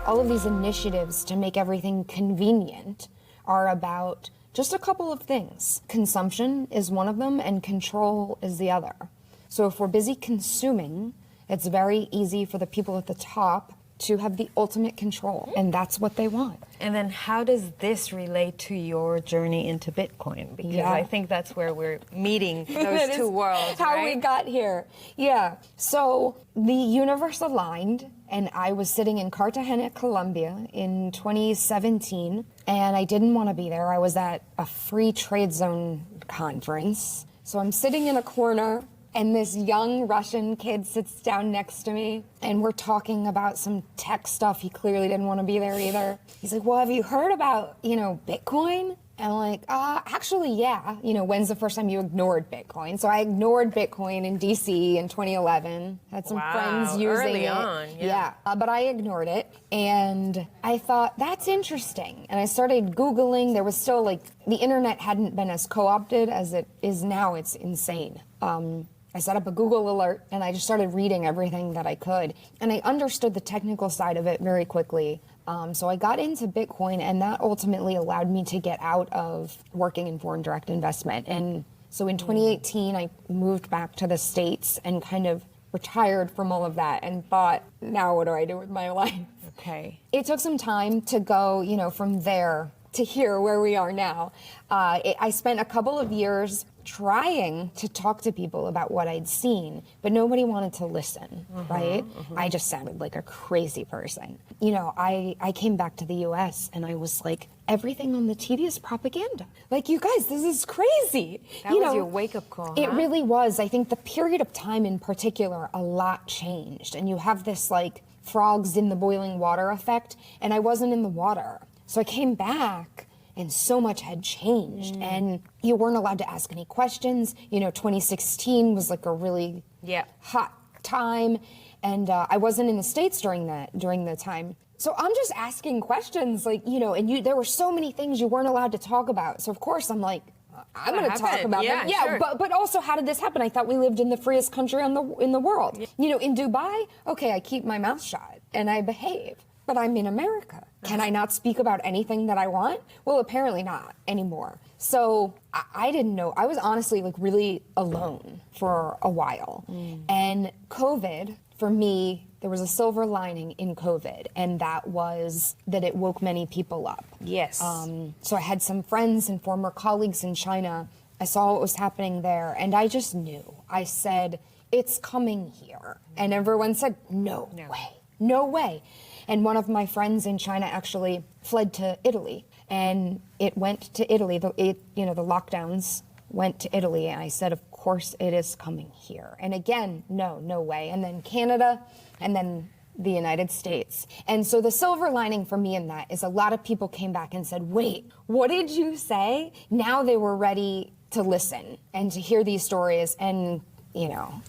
all of these initiatives to make everything convenient are about just a couple of things. Consumption is one of them, and control is the other. So if we're busy consuming, it's very easy for the people at the top to have the ultimate control, and that's what they want. And then how does this relate to your journey into Bitcoin? Because I think that's where we're meeting those two worlds, how we got here. Yeah. So the universe aligned, and I was sitting in Cartagena, Colombia in 2017, and I didn't want to be there. I was at a free trade zone conference. So I'm sitting in a corner, and this young Russian kid sits down next to me, and we're talking about some tech stuff. He clearly didn't want to be there either. He's like, well, have you heard about, Bitcoin? And I'm like, actually, yeah. When's the first time you ignored Bitcoin? So I ignored Bitcoin in DC in 2011. Had some friends using early it. On, yeah. But I ignored it. And I thought, that's interesting. And I started Googling. There was still the internet hadn't been as co-opted as it is now. It's insane. I set up a Google alert, and I just started reading everything that I could. And I understood the technical side of it very quickly. So I got into Bitcoin, and that ultimately allowed me to get out of working in foreign direct investment. And so in 2018, I moved back to the States and kind of retired from all of that and thought, now what do I do with my life? Okay. It took some time to go, from there to here where we are now. I spent a couple of years trying to talk to people about what I'd seen, but nobody wanted to listen, right? I just sounded like a crazy person. I came back to the US and I was like, everything on the TV is propaganda. You guys, this is crazy. That was your wake-up call, It really was. I think the period of time in particular, a lot changed. And you have this frogs in the boiling water effect, and I wasn't in the water. So I came back, and so much had changed, and you weren't allowed to ask any questions. 2016 was a really hot time, and I wasn't in the States during the time. So I'm just asking questions, and there were so many things you weren't allowed to talk about. So of course I'm like, I'm going to talk about it. Yeah, sure. but also, how did this happen? I thought we lived in the freest country in the world. In Dubai, okay, I keep my mouth shut and I behave. But I'm in America. Can I not speak about anything that I want? Well, apparently not anymore. So I didn't know. I was honestly really alone for a while. And COVID, for me, there was a silver lining in COVID, and that was that it woke many people up. Yes. So I had some friends and former colleagues in China. I saw what was happening there, and I just knew. I said, it's coming here. And everyone said, no way, no way. And one of my friends in China actually fled to Italy, and it went to Italy. The lockdowns went to Italy, and I said, of course it is coming here. And again, no way. And then Canada, and then the United States. And so the silver lining for me in that is a lot of people came back and said, wait, what did you say? Now they were ready to listen and to hear these stories, and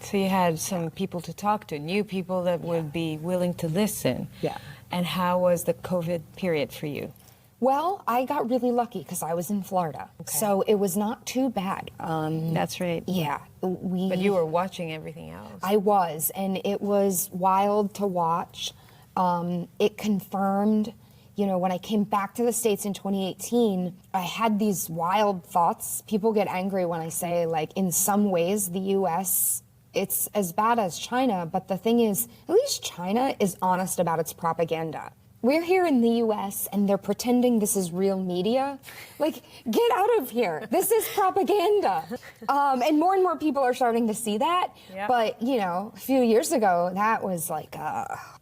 So you had some people to talk to, new people that would be willing to listen. Yeah. And how was the COVID period for you? Well, I got really lucky because I was in Florida. Okay. So it was not too bad. That's right. Yeah. But you were watching everything else. I was, and it was wild to watch. It confirmed, when I came back to the States in 2018, I had these wild thoughts. People get angry when I say, in some ways, the U.S., it's as bad as China, but the thing is, at least China is honest about its propaganda. We're here in the U.S. and they're pretending this is real media. Get out of here. This is propaganda. And more people are starting to see that. Yep. But, a few years ago, that was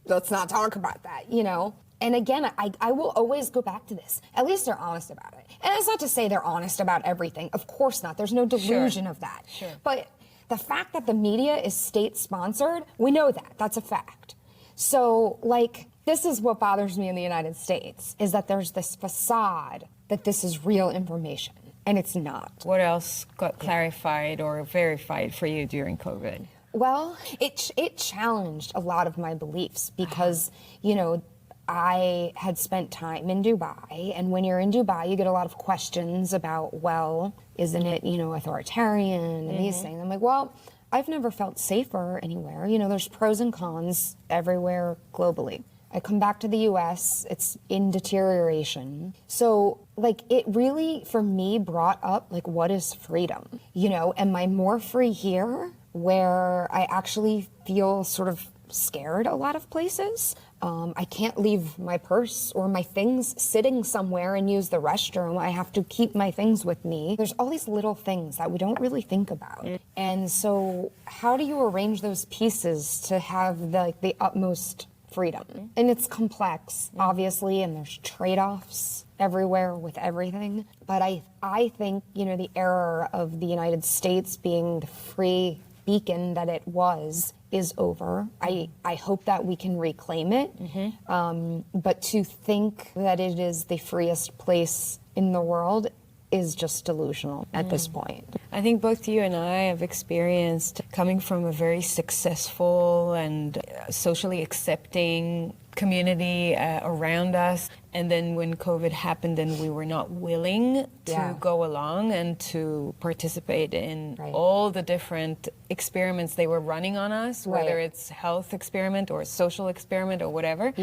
let's not talk about that, And again, I will always go back to this. At least they're honest about it. And that's not to say they're honest about everything. Of course not. There's no delusion of that. Sure. But the fact that the media is state-sponsored, we know that. That's a fact. So, this is what bothers me in the United States, is that there's this facade that this is real information, and it's not. What else got clarified or verified for you during COVID? Well, it challenged a lot of my beliefs because, I had spent time in Dubai, and when you're in Dubai, you get a lot of questions about, well, isn't it, authoritarian and these things. I'm like, well, I've never felt safer anywhere. There's pros and cons everywhere globally. I come back to the US, it's in deterioration. So like it really, for me, brought up like, what is freedom? You know, am I more free here where I actually feel sort of scared a lot of places? I can't leave my purse or my things sitting somewhere and use the restroom. I have to keep my things with me. There's all these little things that we don't really think about. And so how do you arrange those pieces to have the utmost freedom? And it's complex, obviously, and there's trade-offs everywhere with everything. But I think, you know, the era of the United States being the free beacon that it was is over. I hope that we can reclaim it. But to think that it is the freest place in the world is just delusional at this point. I think both you and I have experienced coming from a very successful and socially accepting community around us. And then when COVID happened and we were not willing to go along and to participate in all the different experiments they were running on us, whether it's health experiment or social experiment or whatever,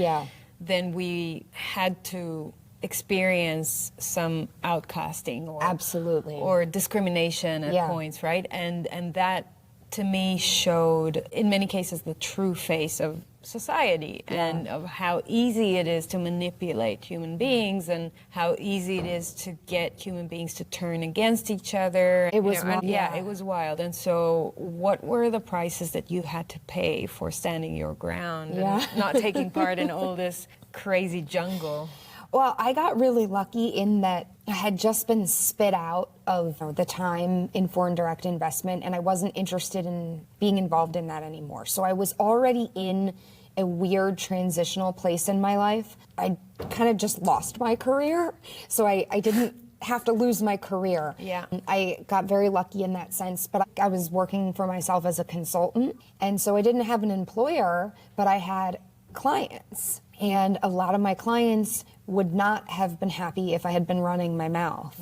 then we had to experience some outcasting or absolutely or discrimination at points, right? And that to me showed in many cases the true face of society and of how easy it is to manipulate human beings and how easy it is to get human beings to turn against each other. It was wild. It was wild. And so what were the prices that you had to pay for standing your ground and not taking part in all this crazy jungle? Well, I got really lucky in that I had just been spit out of the time in foreign direct investment, and I wasn't interested in being involved in that anymore. So I was already in a weird transitional place in my life. I kind of just lost my career, so I didn't have to lose my career. I got very lucky in that sense, but I was working for myself as a consultant, and so I didn't have an employer, but I had clients. And a lot of my clients would not have been happy if I had been running my mouth.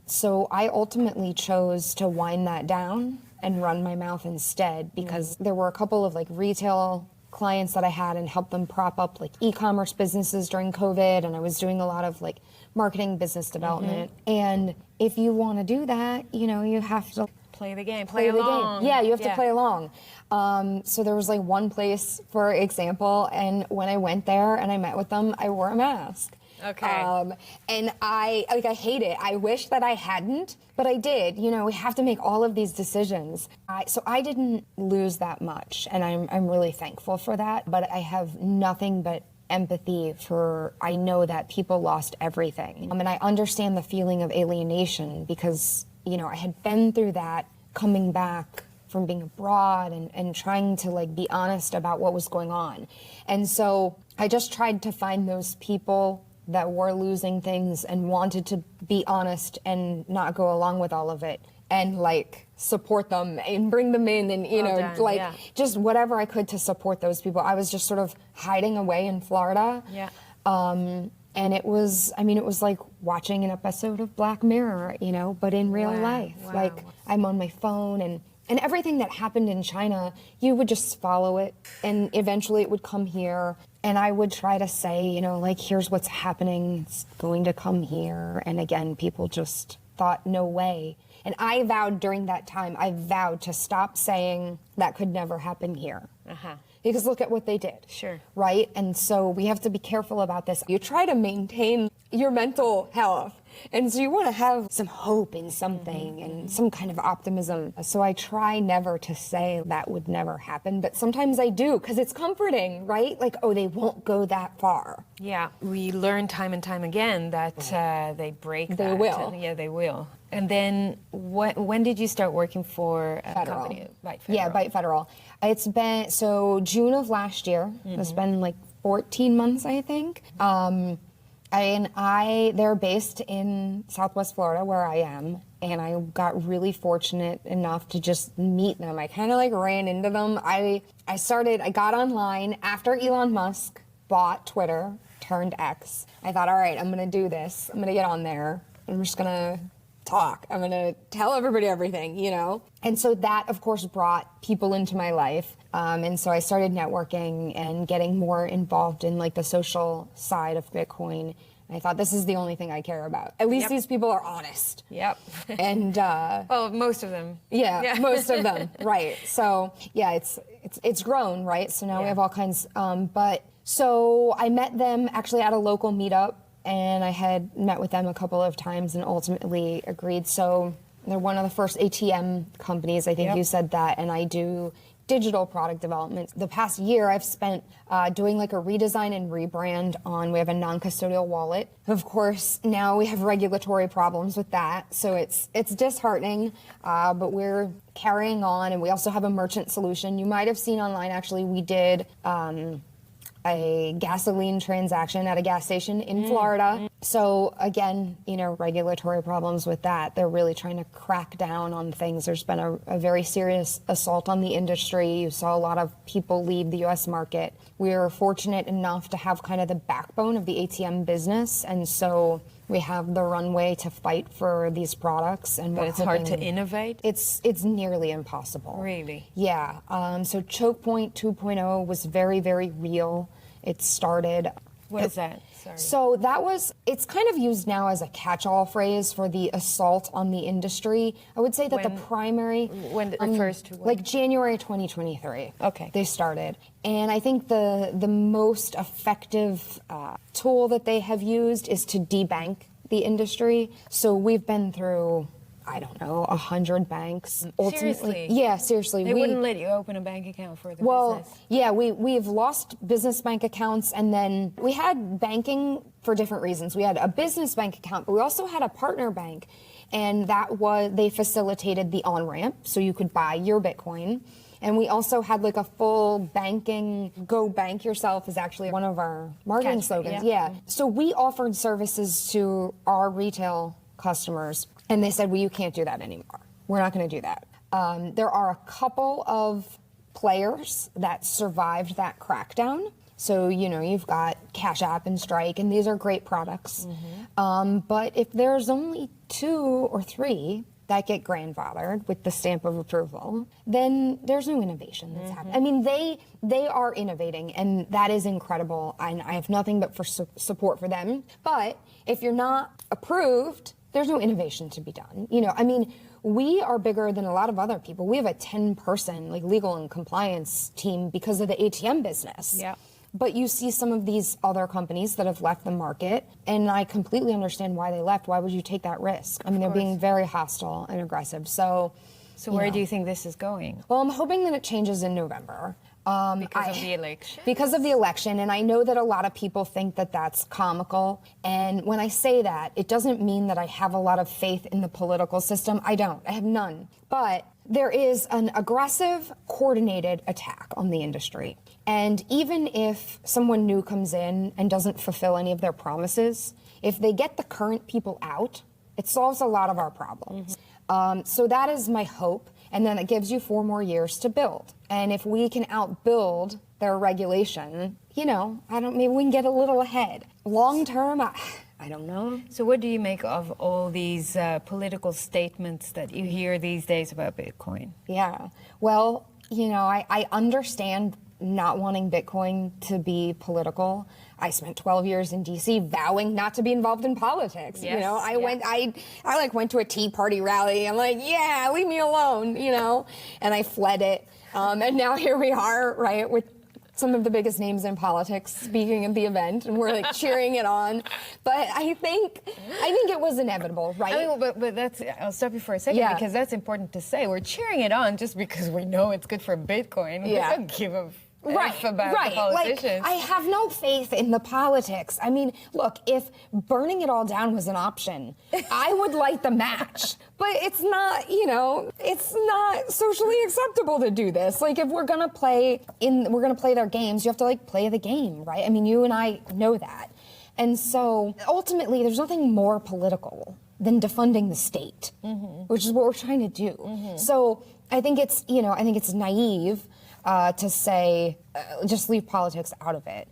So I ultimately chose to wind that down and run my mouth instead, because there were a couple of like retail clients that I had and helped them prop up like e-commerce businesses during COVID. And I was doing a lot of like marketing, business development. And if you want to do that, you know, you have to play the game, play along. Yeah, you have to play along. So there was like one place, for example, and when I went there and I met with them, I wore a mask. Okay. And I hate it. I wish that I hadn't, but I did. You know, we have to make all of these decisions. So I didn't lose that much, and I'm really thankful for that. But I have nothing but empathy for, I know that people lost everything. And I understand the feeling of alienation because, you know, I had been through that coming back from being abroad and trying to like be honest about what was going on. And so I just tried to find those people that were losing things and wanted to be honest and not go along with all of it and like support them and bring them in and, you know, just whatever I could to support those people. I was just sort of hiding away in Florida. And it was, I mean, it was like watching an episode of Black Mirror, you know, but in real life. Like I'm on my phone and everything that happened in China, you would just follow it and eventually it would come here. And I would try to say, you know, like, here's what's happening. It's going to come here. And again, people just thought, no way. And I vowed during that time, I vowed to stop saying that could never happen here. Because look at what they did. Right? And so we have to be careful about this. You try to maintain your mental health. And so you want to have some hope in something and some kind of optimism. So I try never to say that would never happen, but sometimes I do because it's comforting, right? Like, oh, they won't go that far. Yeah, we learn time and time again that they break that. They will. Yeah, they will. And then when did you start working for a company? ByteFederal. Yeah, ByteFederal. It's been, so June of last year. It's been like 14 months, I think. They're based in Southwest Florida, where I am, and I got really fortunate enough to just meet them. I kind of like ran into them. I got online after Elon Musk bought Twitter, turned X. I thought, all right, I'm going to do this. I'm going to get on there. I'm just going to talk. I'm going to tell everybody everything, you know? And so that, of course, brought people into my life. And so I started networking and getting more involved in like the social side of Bitcoin. I thought, this is the only thing I care about. At least these people are honest. Yep. And well, most of them. Yeah, most of them, right. So yeah, it's grown, right? So now we have all kinds. But so I met them actually at a local meetup, and I had met with them a couple of times and ultimately agreed. So they're one of the first ATM companies, I think you said that, and I do digital product development. The past year I've spent doing like a redesign and rebrand on, we have a non-custodial wallet. Of course, now we have regulatory problems with that, so it's disheartening, but we're carrying on, and we also have a merchant solution. You might have seen online, actually, we did a gasoline transaction at a gas station in Florida. So again, regulatory problems with that. They're really trying to crack down on things. There's been a very serious assault on the industry. You saw a lot of people leave the US market. We are fortunate enough to have kind of the backbone of the ATM business, and so we have the runway to fight for these products. And but it's hard to innovate? It's nearly impossible. Really? Yeah. So Choke Point 2.0 was very, very real. It started... What is that? Sorry. So it's kind of used now as a catch-all phrase for the assault on the industry. I would say that the primary... When it refers to what? Like January 2023. Okay. They started. And I think the most effective tool that they have used is to debank the industry. So we've been through, I don't know, 100 banks. Seriously? Yeah, seriously. They wouldn't let you open a bank account for the business? Yeah, we've lost business bank accounts, and then we had banking for different reasons. We had a business bank account, but we also had a partner bank, and they facilitated the on-ramp, so you could buy your Bitcoin. And we also had like a full banking, go bank yourself is actually one of our marketing slogans. Yeah. So we offered services to our retail customers, and they said, well, you can't do that anymore. We're not going to do that. There are a couple of players that survived that crackdown. So, you've got Cash App and Strike, and these are great products. But if there's only 2 or 3 that get grandfathered with the stamp of approval, then there's no innovation that's happening. I mean, they are innovating, and that is incredible, and I have nothing but support for them. But if you're not approved, there's no innovation to be done. I mean, we are bigger than a lot of other people. We have a 10-person legal and compliance team because of the ATM business. Yeah. But you see some of these other companies that have left the market, and I completely understand why they left. Why would you take that risk? I mean, they're being very hostile and aggressive. So where do you think this is going? Well, I'm hoping that it changes in November. Because of the election? Because of the election, and I know that a lot of people think that that's comical. And when I say that, it doesn't mean that I have a lot of faith in the political system. I don't. I have none. But there is an aggressive, coordinated attack on the industry. And even if someone new comes in and doesn't fulfill any of their promises, if they get the current people out, it solves a lot of our problems. So that is my hope. And then it gives you 4 more years to build. And if we can outbuild their regulation, maybe we can get a little ahead. Long term, I don't know. So what do you make of all these political statements that you hear these days about Bitcoin? Yeah. Well, I understand not wanting Bitcoin to be political. I spent 12 years in DC vowing not to be involved in politics. Yes, I went to a Tea Party rally. I'm like, yeah, leave me alone, and I fled it. And now here we are, right, with some of the biggest names in politics speaking at the event, and we're cheering it on. But I think it was inevitable, right? I mean, but that's, I'll stop you for a second because that's important to say. We're cheering it on just because we know it's good for Bitcoin. Yeah. We don't give a F about the politicians. I have no faith in the politics. I mean, look, if burning it all down was an option, I would light the match. But it's not, it's not socially acceptable to do this. If we're gonna play their games, you have to play the game, right? I mean, you and I know that. And so ultimately, there's nothing more political than defunding the state, which is what we're trying to do. So I think it's naive to say, just leave politics out of it.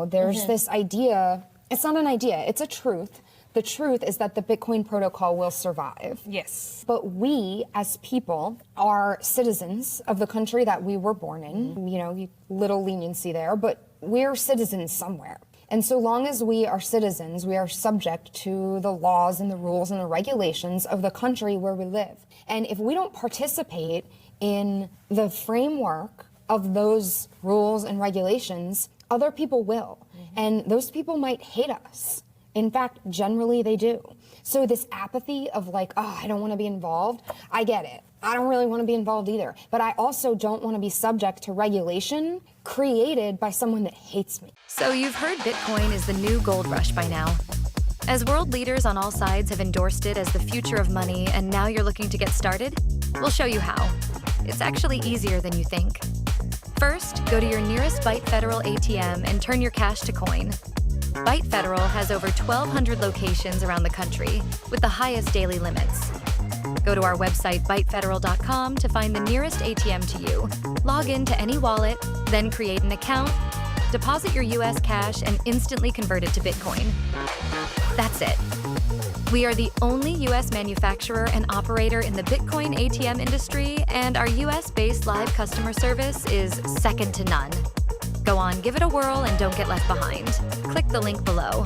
There's this idea, it's not an idea, it's a truth, The truth is that the Bitcoin protocol will survive. Yes. But we, as people, are citizens of the country that we were born in. You know, little leniency there, but we're citizens somewhere. And so long as we are citizens, we are subject to the laws and the rules and the regulations of the country where we live. And if we don't participate in the framework of those rules and regulations, other people will. And those people might hate us. In fact, generally they do. So this apathy of like, oh, I don't want to be involved, I get it. I don't really want to be involved either. But I also don't want to be subject to regulation created by someone that hates me. So you've heard Bitcoin is the new gold rush by now. As world leaders on all sides have endorsed it as the future of money, and now you're looking to get started, we'll show you how. It's actually easier than you think. First, go to your nearest ByteFederal ATM and turn your cash to coin. ByteFederal has over 1,200 locations around the country with the highest daily limits. Go to our website, ByteFederal.com, to find the nearest ATM to you. Log in to any wallet, then create an account, deposit your US cash, and instantly convert it to Bitcoin. That's it. We are the only US manufacturer and operator in the Bitcoin ATM industry, and our US-based live customer service is second to none. Go on, give it a whirl, and don't get left behind. Click the link below.